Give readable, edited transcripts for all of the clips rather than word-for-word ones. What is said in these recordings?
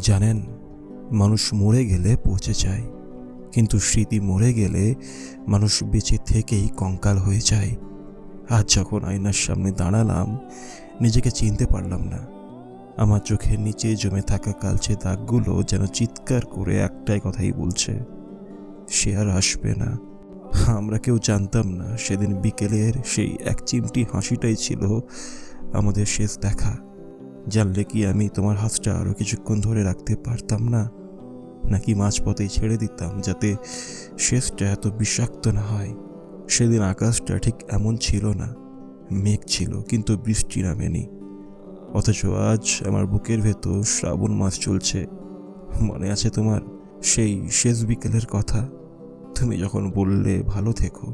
জানেন, মানুষ মরে গেলে পচে যায়, কিন্তু স্মৃতি মরে গেলে মানুষ বেঁচে থেকেই কঙ্কাল হয়ে যায়। আজ যখন আয়নার সামনে দাঁড়ালাম, নিজেকে চিনতে পারলাম না। আমার চোখের নিচে জমে থাকা কালচে দাগগুলো যেন চিৎকার করে একটাই কথাই বলছে, সে আর আসবে না। আমরা কেউ জানতাম না সেদিন বিকেলের সেই এক চিমটি হাসিটাই ছিল আমাদের শেষ দেখা। জানলে কি আমি তোমার হাতটা আরো কিছুক্ষণ ধরে রাখতে পারতাম না, নাকি মাঝপথেই ছেড়ে দিতাম যাতে শেষটা এত বিষাক্ত না হয়। সেদিন আকাশটা ঠিক এমন ছিল না, মেঘ ছিল কিন্তু বৃষ্টি নামেনি। অথচ আজ আমার বুকের ভেতর শ্রাবণ মাস চলছে। মনে আছে তোমার সেই শেষ বিকেলের কথা? তুমি যখন বললে ভালো থেকো,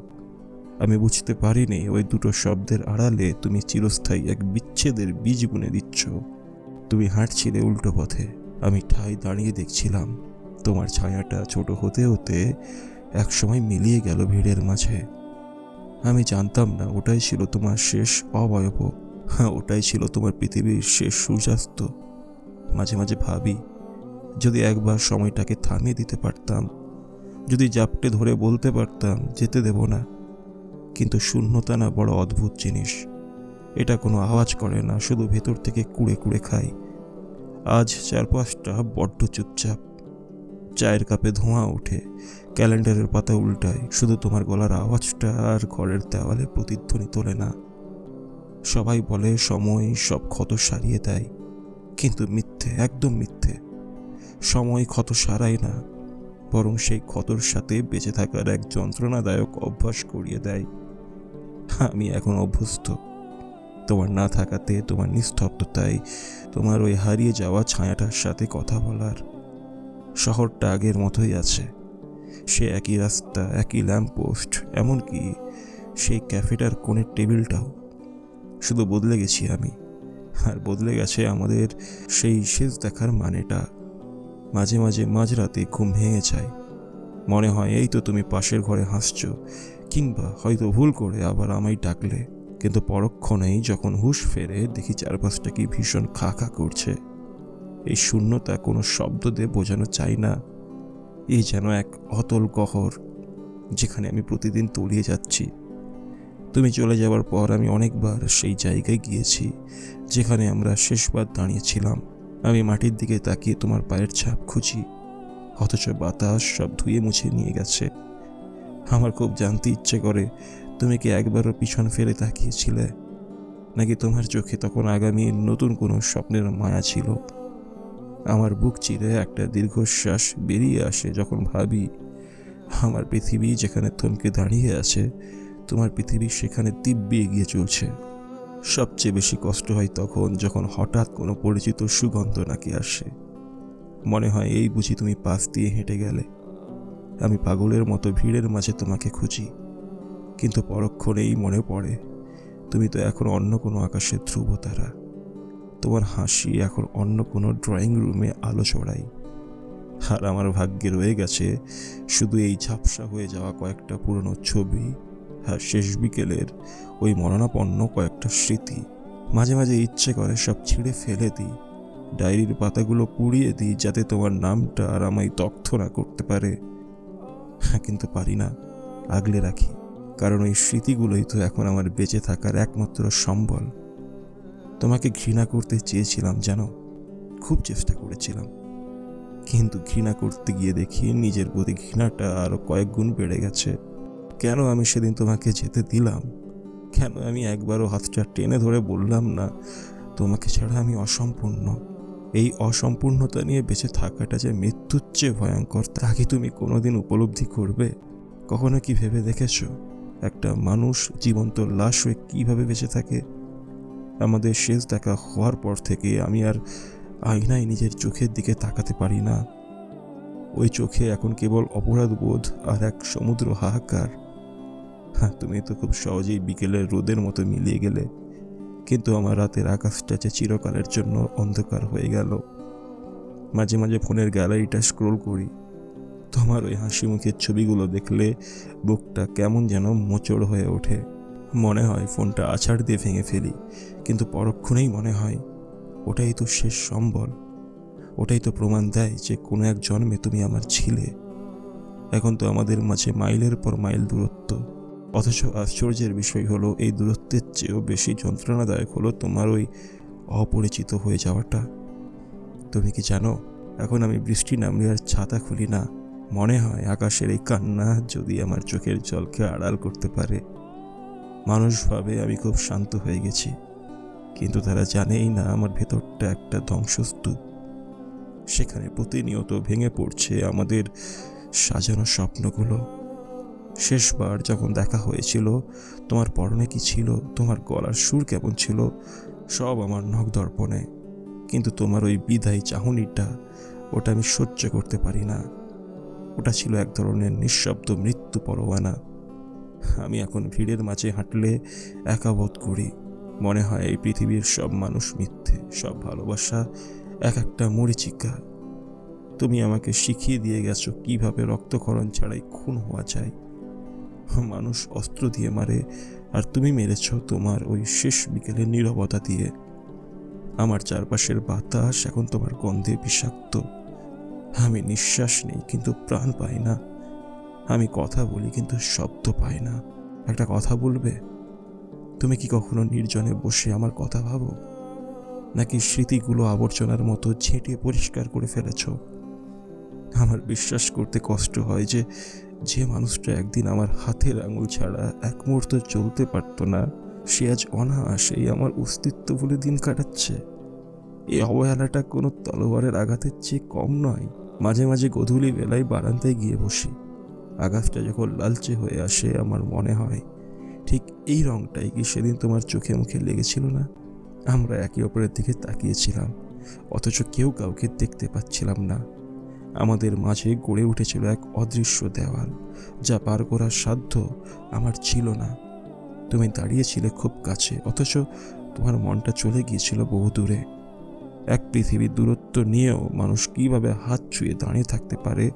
আমি বুঝতে পারিনি ওই দুটো শব্দের আড়ালে তুমি চিরস্থায়ী এক বিচ্ছেদের বীজ বুনে দিচ্ছ। তুমি হাঁটছিলে উল্টো পথে, আমি ঠায় দাঁড়িয়ে দেখছিলাম। তোমার ছায়াটা ছোট হতে হতে একসময় মিলিয়ে গেল ভিড়ের মাঝে। আমি জানতাম না ওটাই ছিল তোমার শেষ অবয়ব। হ্যাঁ, ওটাই ছিল তোমার পৃথিবীর শেষ সূর্যাস্ত। মাঝে মাঝে ভাবি, যদি একবার সময়টাকে থামিয়ে দিতে পারতাম, যদি জাপটে ধরে বলতে পারতাম যেতে দেব না। কিন্তু শূন্যতা না বড় অদ্ভুত জিনিস। এটা কোনো আওয়াজ করে না, শুধু ভেতর থেকে কুড়ে কুড়ে খায়। আজ চারপাশটা বড্ড চুপচাপ। চায়ের কাপে ধোঁয়া ওঠে, ক্যালেন্ডারের পাতা উল্টায়, শুধু তোমার গলার আওয়াজটা আর ঘরের দেওয়ালে প্রতিধ্বনি তোলে না। সবাই বলে সময় সব ক্ষত সারিয়ে দেয়, কিন্তু মিথ্যে, একদম মিথ্যে। সময় ক্ষত সারায় না, বরং সেই ক্ষতর সাথে বেঁচে থাকার এক যন্ত্রণাদায়ক অভ্যাস করিয়ে দেয়। আমি এখন অভ্যস্ত তোমার না থাকাতে, তোমার নিস্তব্ধতায়, তোমার ওই হারিয়ে যাওয়া ছায়াটার সাথে কথা বলার। শহরটা আগের মতোই আছে, সে একই রাস্তা, একই ল্যাম্পপোস্ট, এমনকি সেই ক্যাফেটার কোণের টেবিলটাও। শুধু বদলে গেছি আমি, আর বদলে গেছে আমাদের সেই শেষ দেখার মানেটা। মাঝে মাঝে মাঝরাতে ঘুম ভেঙে যায়, মনে হয় এই তো তুমি পাশের ঘরে হাসছো, কিংবা হয়তো ভুল করে আবার আমায় ডাকলে। কিন্তু পরক্ষণেই যখন হুঁশ ফেরে, দেখি চারপাশটা কি ভীষণ খা খা করছে। এই শূন্যতা কোনো শব্দ দিয়ে বোঝানো চাই না। এই যেন এক অতল গহ্বর, যেখানে আমি প্রতিদিন তলিয়ে যাচ্ছি। তুমি চলে যাওয়ার পর আমি অনেকবার সেই জায়গায় গিয়েছি যেখানে আমরা শেষবার দাঁড়িয়েছিলাম। আমি মাটির দিকে তাকিয়ে তোমার পায়ের ছাপ খুঁজি, অথচ বাতাস সব ধুয়ে মুছে নিয়ে গেছে। আমার খুব জানতে ইচ্ছে করে, তুমি কি একবারও পিছন ফিরে তাকিয়েছিলে, নাকি তোমার চোখে তখন আগামীর নতুন কোনো স্বপ্নের মায়া ছিল? আমার বুক চিরে একটা দীর্ঘশ্বাস বেরিয়ে আসে যখন ভাবি, আমার পৃথিবী যেখানে থমকে দাঁড়িয়ে আছে, তোমার পৃথিবী সেখানে দিব্যি এগিয়ে চলছে। সবচেয়ে বেশি কষ্ট হয় তখন যখন হঠাৎ কোনো পরিচিত সুগন্ধ নাকি আসে। মনে হয় এই বুঝি তুমি পাশ দিয়ে হেঁটে গেলে। আমি পাগলের মতো ভিড়ের মাঝে তোমাকে খুঁজি, কিন্তু পরক্ষণেই মনে পড়ে তুমি তো এখন অন্য কোনো আকাশের ধ্রুবতারা। তোমার হাসি এখন অন্য কোনো ড্রয়িং রুমে আলো ছড়ায়। আর আমার ভাগ্যে রয়ে গেছে শুধু এই ঝাপসা হয়ে যাওয়া কয়েকটা পুরনো ছবি, আর শেষ বিকেলের ওই মরণাপন্ন কয়েকটা স্মৃতি। মাঝে মাঝে ইচ্ছে করে সব ছিঁড়ে ফেলে দিই, ডায়েরির পাতাগুলো পুড়িয়ে দিই, যাতে তোমার নামটা আর আমায় দগ্ধ না করতে পারে। কিন্তু পারি না, আগলে রাখি, কারণ ওই স্মৃতিগুলোই তো এখন আমার বেঁচে থাকার একমাত্র সম্বল। তোমাকে ঘৃণা করতে চেয়েছিলাম জানো, খুব চেষ্টা করেছিলাম, কিন্তু ঘৃণা করতে গিয়ে দেখি নিজের প্রতি ঘৃণাটা আরো কয়েক গুণ বেড়ে গেছে। কেন আমি সেদিন তোমাকে যেতে দিলাম? কেন আমি একবারও হাতটা টেনে ধরে বললাম না, তোমাকে ছাড়া আমি অসম্পূর্ণ? এই অসম্পূর্ণতা নিয়ে বেঁচে থাকাটা যে মৃত্যুর চেয়ে ভয়ঙ্কর, তা কি তুমি কোনোদিন উপলব্ধি করবে? কখনো কি ভেবে দেখেছো একটা মানুষ জীবন্ত লাশ হয়ে কিভাবে বেঁচে থাকে? আমাদের শেষ দেখা হওয়ার পর থেকে আমি আর আয়নায় নিজের চোখের দিকে তাকাতে পারি না। ওই চোখে এখন কেবল অপরাধ বোধ আর এক সমুদ্র হাহাকার। হ্যাঁ, তুমি তো খুব সহজেই বিকেলের রোদের মতো মিলিয়ে গেলে, কিন্তু আমার রাতের আকাশটা যে চিরকালের জন্য অন্ধকার হয়ে গেল। মাঝে মাঝে ফোনের গ্যালারিটা স্ক্রোল করি, তোমার ওই হাসি মুখের ছবিগুলো দেখলে বুকটা কেমন যেন মোচড় হয়ে ওঠে। মনে হয় ফোনটা আছাড় দিয়ে ভেঙে ফেলি, কিন্তু পরক্ষণেই মনে হয় ওটাই তো শেষ সম্বল। ওটাই তো প্রমাণ দেয় যে কোনো এক জন্মে তুমি আমার ছিলে। এখন তো আমাদের মাঝে মাইলের পর মাইল দূরত্ব, অথচ আশ্চর্যের বিষয় হলো এই দূরত্বের চেয়েও বেশি যন্ত্রণাদায়ক হলো তোমার ওই অপরিচিত হয়ে যাওয়াটা। তুমি কি জানো, এখন আমি বৃষ্টি নামলে আর ছাতা খুলি না। মনে হয় আকাশের এই কান্না যদি আমার চোখের জলকে আড়াল করতে পারে। মানুষ ভাবে আমি খুব শান্ত হয়ে গেছি, কিন্তু তারা জানেই না আমার ভেতরটা একটা ধ্বংসস্তূপ। সেখানে প্রতিনিয়ত ভেঙে পড়ছে আমাদের সাজানো স্বপ্নগুলো। শেষবার যখন দেখা হয়েছিল, তোমার পরনে কি ছিল, তোমার গলার সুর কেমন ছিল, সব আমার নখদর্পণে। কিন্তু তোমার ওই বিদায় চাহনিটা, ওটা আমি সহ্য করতে পারি না। ওটা ছিল এক ধরনের নিঃশব্দ মৃত্যু পরোয়ানা। আমি এখন ভিড়ের মাঝে হাঁটলে একা বোধ করি। মনে হয় এই পৃথিবীর সব মানুষ মিথ্যে, সব ভালোবাসা এক একটা মরীচিকা। তুমি আমাকে শিখিয়ে দিয়ে গেছো কিভাবে রক্তক্ষরণ ছাড়াই খুন হওয়া যায়। মানুষ অস্ত্র দিয়ে মারে, আর তুমি মেরেছ তোমার ওই শেষ বিকেলের নীরবতা দিয়ে। আমার চারপাশের বাতাস এখন তোমার গন্ধে বিষাক্ত। আমি নিঃশ্বাস নেই কিন্তু প্রাণ পাই না। আমি কথা বলি কিন্তু শব্দ পাই না। একটা কথা বলবে? তুমি কি কখনো নির্জনে বসে আমার কথা ভাবো, নাকি স্মৃতিগুলো আবর্জনার মতো ঝেঁটে পরিষ্কার করে ফেলেছ? আমার বিশ্বাস করতে কষ্ট হয় যে যে মানুষটা একদিন আমার হাতের আঙুল ছাড়া এক মুহূর্ত চলতে পারতো না, সে আজ অনায়াসেই আমার অস্তিত্ব বলে দিন কাটাচ্ছে। এই অবহেলাটা কোনো তলোয়ারের আঘাতের চেয়ে কম নয়। মাঝে মাঝে গধূলি বেলায় বারান্দায় গিয়ে বসি। আকাশটা যখন লালচে হয়ে আসে, আমার মনে হয় ঠিক এই রংটাই কি সেদিন তোমার চোখে মুখে লেগেছিল না? আমরা একে অপরের দিকে তাকিয়েছিলাম, অথচ কেউ কাউকে দেখতে পাচ্ছিলাম না। আমাদের মাঝে গড়ে উঠেছিল এক অদৃশ্য দেওয়াল, যা পার করার সাধ্য আমার ছিল না। তুমি দাঁড়িয়েছিলে খুব কাছে, অথচ তোমার মনটা চলে গিয়েছিল বহু দূরে। এক পৃথিবীর দূরত্ব নিয়েও মানুষ কিভাবে হাত ছুঁয়ে দাঁড়িয়ে থাকতে পারে,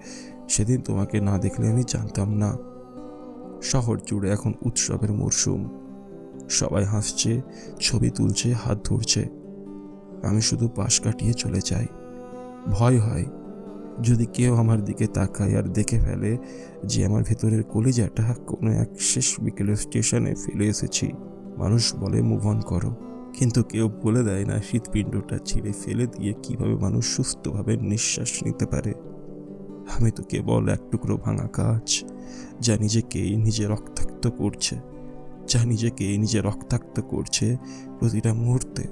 সেদিন তোমাকে না দেখলে আমি জানতাম না। শহর জুড়ে এখন উৎসবের মরশুম। সবাই হাসছে, ছবি তুলছে, হাত ধরছে। আমি শুধু পাশ কাটিয়ে চলে যাই। ভয় হয় যদি কেউ আমার দিকে তাকায় আর দেখে ফেলে যে আমার ভেতরের কলিজাটা কোনো এক শেষ বিকেলের স্টেশনে ফেলে এসেছি। মানুষ বলে মুভ অন করো, কিন্তু কেউ বলে দেয় না হৃৎপিণ্ডটা ছিঁড়ে ফেলে দিয়ে কিভাবে মানুষ সুস্থভাবে নিঃশ্বাস নিতে পারে। আমি তো কেবল এক টুকরো ভাঙা কাঁচ, যা নিজে রক্তাক্ত করছে প্রতিটা মুহূর্তে।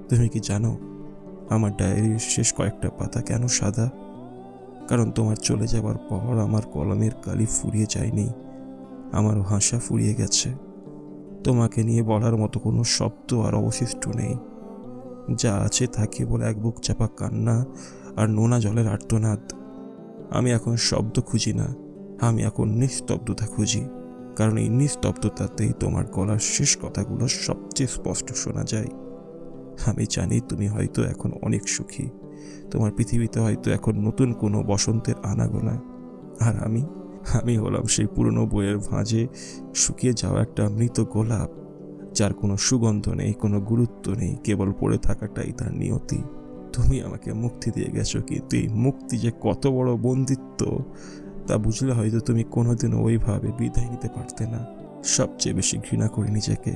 তুমি কি জানো আমার ডায়েরির শেষ কয়েকটা পাতা কেন সাদা? কারণ তোমার চলে যাবার পর আমার কলমের কালি ফুরিয়ে যায়নি, আমার ভাষা ফুরিয়ে গেছে। তোমাকে নিয়ে বলার মতো কোনো শব্দ আর অবশিষ্ট নেই। যা আছে তা কেবল এক বুক চাপা কান্না আর নোনা জলের আর্তনাদ। আমি এখন শব্দ খুঁজি না, আমি এখন নিস্তব্ধতা খুঁজি। কারণ এই নিস্তব্ধতাতেই তোমার গলার শেষ কথাগুলো সবচেয়ে স্পষ্ট শোনা যায়। আমি জানি তুমি হয়তো এখন অনেক সুখী, তোমার পৃথিবীতে হয়তো এখন নতুন কোনো বসন্তের আনাগোনা। আর আমি হলাম সেই পুরনো বইয়ের ভাঁজে শুকিয়ে যাওয়া একটা মৃত গোলাপ, যার কোনো সুগন্ধ নেই, কোনো গুরুত্ব নেই, কেবল পড়ে থাকাটাই তার নিয়তি। তুমি আমাকে মুক্তি দিয়ে গেছো, কিন্তু এই মুক্তি যে কত বড় বন্দিত্ব তা বুঝলে হয়তো তুমি কোনোদিনও ওইভাবে বিদায় নিতে পারতে না। সবচেয়ে বেশি ঘৃণা করি নিজেকে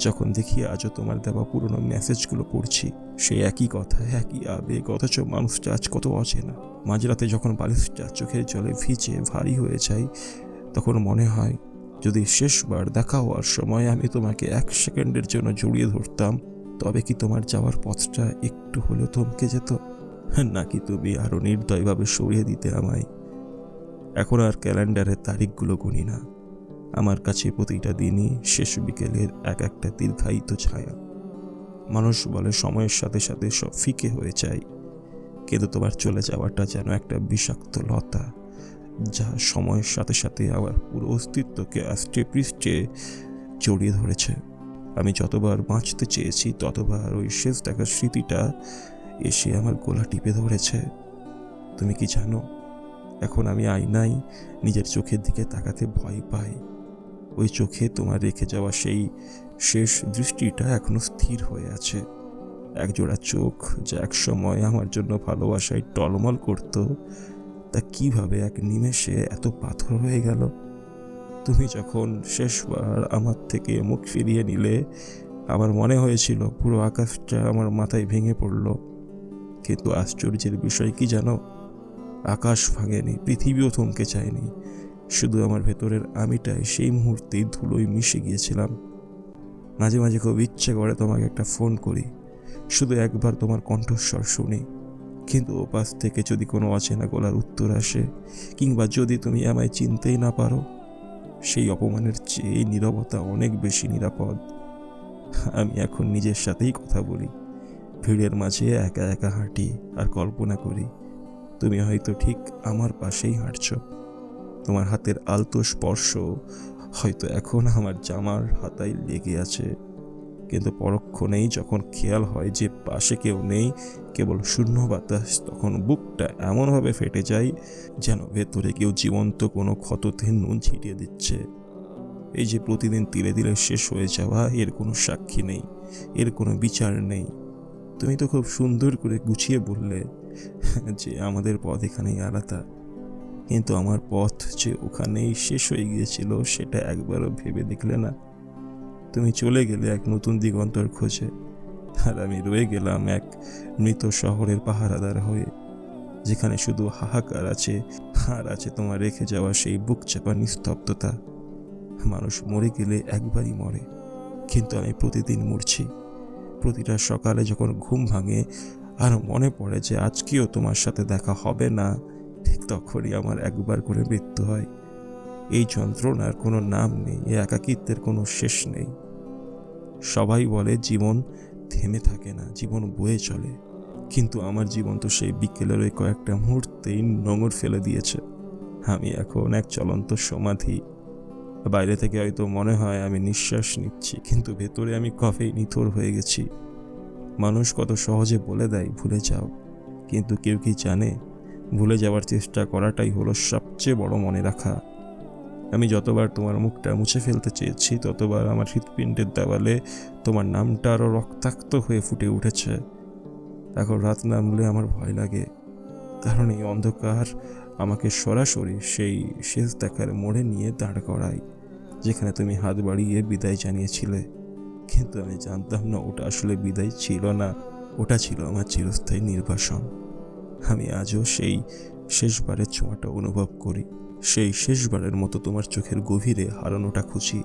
যখন দেখি আজও তোমার দেওয়া পুরনো মেসেজগুলো পড়ছি। সেই একই কথা, একই আবেগ, অথচ মানুষটা আজ কত অচেনা। মাঝরাতে যখন বালিশটা চোখের জলে ভিজে ভারী হয়ে যায়, তখন মনে হয় যদি শেষবার দেখা হওয়ার সময় আমি তোমাকে 1 সেকেন্ডের জন্য জড়িয়ে ধরতাম, তবে কি তোমার যাওয়ার পথটা একটু হলেও থমকে যেত, নাকি তুমি আরো নির্দয়ভাবে সরিয়ে দিতে আমায়? এখন আর ক্যালেন্ডারের তারিখগুলো গুনি না। আমার কাছে প্রতিটা দিনই শেষ বিকেলের এক একটা দীর্ঘায়িত ছায়া। মানুষ বলে সময়ের সাথে সাথে সব ফিকে হয়ে যায়, কিন্তু তোমার চলে যাওয়াটা যেন একটা বিষাক্ত লতা, যা সময়ের সাথে সাথে আমার পুরো অস্তিত্বকে আষ্টে পৃষ্ঠে জড়িয়ে ধরেছে। আমি যতবার বাঁচতে চেয়েছি, ততবার ওই শেষ দেখার স্মৃতিটা এসে আমার গলা টিপে ধরেছে। তুমি কি জানো, এখন আমি আয়নায় নিজের চোখের দিকে তাকাতে ভয় পাই। ওই চোখে তোমার রেখে যাওয়া সেই শেষ দৃষ্টিটা এখনো স্থির হয়ে আছে, একজোড়া চোখ যা একসময় আমার জন্য ভালোবাসায় টলমল করত, তা কিভাবে এক নিমেষে এত পাথর হয়ে গেল। তুমি যখন শেষবার আমার থেকে মুখ ফিরিয়ে নিলে, আমার মনে হয়েছিল পুরো আকাশটা আমার মাথায় ভেঙে পড়ল। কিন্তু আশ্চর্যের বিষয় কি জানো, আকাশ ভাঙেনি, পৃথিবীও থমকে চায়নি, শুধু আমার ভেতরের আমিটাই সেই মুহূর্তেই ধুলোয় মিশে গিয়েছিলাম। মাঝে মাঝে খুব ইচ্ছে করে তোমাকে একটা ফোন করি, শুধু একবার তোমার কণ্ঠস্বর শুনি। কিন্তু ওপাশ থেকে যদি কোনো অচেনা গলার উত্তর আসে, কিংবা যদি তুমি আমায় চিনতেই না পারো, সেই অপমানের চেয়ে নীরবতা অনেক বেশি নিরাপদ। আমি এখন নিজের সাথেই কথা বলি, ভিড়ের মাঝে একা একা হাঁটি আর কল্পনা করি তুমি হয়তো ঠিক আমার পাশেই হাঁটছো। তোমার হাতের আলতো স্পর্শ হয়তো এখন আমার জামার হাতায় লেগে আছে, কিন্তু পরক্ষণেই যখন খেয়াল হয় যে পাশে কেউ নেই, কেবল শূন্য বাতাস, তখন বুকটা এমনভাবে ফেটে যায় যেন ভেতরে কেউ জীবন্ত কোনো ক্ষততে নুন ছিটিয়ে দিচ্ছে। এই যে প্রতিদিন ধীরে ধীরে শেষ হয়ে যাওয়া, এর কোনো সাক্ষী নেই, এর কোনো বিচার নেই। তুমি তো খুব সুন্দর করে গুছিয়ে বললে যে আমাদের পথ এখানেই আলাদা, কিন্তু আমার পথ যে ওখানেই শেষ হয়ে গিয়েছিল সেটা একবারও ভেবে দেখলে না। তুমি চলে গেলে এক নতুন দিগন্তর খোঁজে, আর আমি রয়ে গেলাম এক মৃত শহরের পাহারাদার হয়ে, যেখানে শুধু হাহাকার আছে, আর আছে তোমার রেখে যাওয়া সেই বুক চাপা নিস্তব্ধতা। মানুষ মরে গেলে একবারই মরে, কিন্তু আমি প্রতিদিন মরছি। প্রতিটা সকালে যখন ঘুম ভাঙে আর মনে পড়ে যে আজকেও তোমার সাথে দেখা হবে না, ঠিক তখনই আমার একবার করে মৃত্যু হয়। এই যন্ত্রণার কোনো নাম নেই, এই একাকিত্বের কোনো শেষ নেই। সবাই বলে জীবন থেমে থাকে না, জীবন বয়ে চলে, কিন্তু আমার জীবন তো সেই বিকেলের ওই কয়েকটা মুহূর্তেই নোঙর ফেলে দিয়েছে। আমি এখন এক চলন্ত সমাধি। বাইরে থেকে হয়তো মনে হয় আমি নিঃশ্বাস নিচ্ছি, কিন্তু ভেতরে আমি কফেই নিথর হয়ে গেছি। মানুষ কত সহজে বলে দেয় ভুলে যাও, কিন্তু কেউ কি জানে ভুলে যাওয়ার চেষ্টা করাটাই হলো সবচেয়ে বড় মনে রাখা। আমি যতবার তোমার মুখটা মুছে ফেলতে চেয়েছি, ততবার আমার হৃৎপিণ্ডের দেওয়ালে তোমার নামটা আরও রক্তাক্ত হয়ে ফুটে উঠেছে। এখন রাত নামলে আমার ভয় লাগে, কারণ এই অন্ধকার আমাকে সরাসরি সেই শেষ দেখার মোড়ে নিয়ে দাঁড় করায়, যেখানে তুমি হাত বাড়িয়ে বিদায় জানিয়েছিলে। কিন্তু আমি জানতাম না ওটা আসলে বিদায় ছিল না, ওটা ছিল আমার চিরস্থায়ী নির্বাসন। আমি আজও সেই শেষবারের ছোঁয়াটা অনুভব করি, সেই শেষবারের মতো তোমার চোখের গভীরে হারানোটা খুঁজি,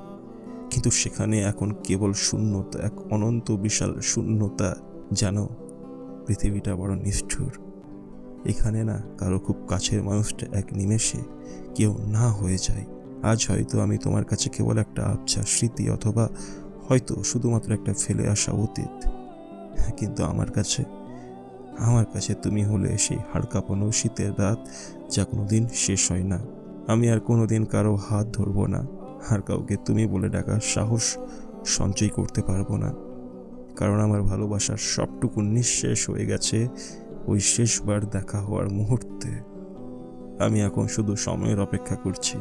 কিন্তু সেখানে এখন কেবল শূন্যতা, এক অনন্ত বিশাল শূন্যতা। জানো, পৃথিবীটা বড় নিষ্ঠুর। এখানে না কারো খুব কাছের মানুষটা এক নিমেষে কেউ না হয়ে যায়। আজ হয়তো আমি তোমার কাছে কেবল একটা আবছা স্মৃতি, অথবা হয়তো শুধুমাত্র একটা ফেলে আসা অতীত, কিন্তু আমার কাছে তুমি হলে সেই হাড় কাঁপানো শীতের রাত, যা কোনোদিন শেষ হয় না। আমি আর কোনোদিন কারো হাত ধরবো না, আর কাউকে তুমি বলে ডাকার সাহস সঞ্চয় করতে পারবো না, কারণ আমার ভালোবাসার সবটুকু নিঃশেষ হয়ে গেছে ওই শেষবার দেখা হওয়ার মুহূর্তে। আমি এখন শুধু সময়ের অপেক্ষা করছি।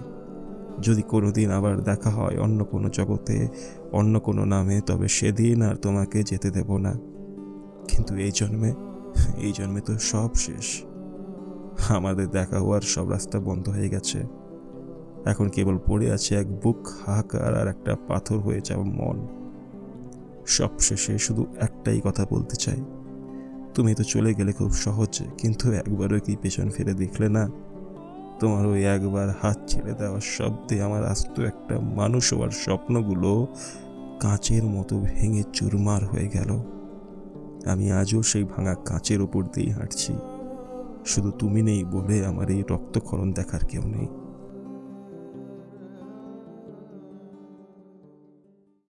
যদি কোনোদিন আবার দেখা হয় অন্য কোনো জগতে, অন্য কোনো নামে, তবে সেদিন আর তোমাকে যেতে দেব না। কিন্তু এই জন্মে তো সব শেষ। আমাদের দেখা হওয়ার সব রাস্তা বন্ধ হয়ে গেছে। এখন কেবল পড়ে আছে এক বুক হাহাকার আর একটা পাথর হয়ে যাওয়া মন। সব শেষে শুধু একটাই কথা বলতে চাই, তুমি তো চলে গেলে খুব সহজে, কিন্তু একবারও কি পেছন ফিরে দেখলে না? তোমার ওই একবার হাত ছেড়ে দেওয়ার শব্দে আমার আস্ত একটা মানুষ হওয়ার স্বপ্নগুলো কাঁচের মতো ভেঙে চুরমার হয়ে গেল। আমি আজও সেই ভাঙা কাঁচের ওপর দিয়েই হাঁটছি, শুধু তুমি নেই বলে আমার এই রক্তক্ষরণ দেখার কেউ নেই।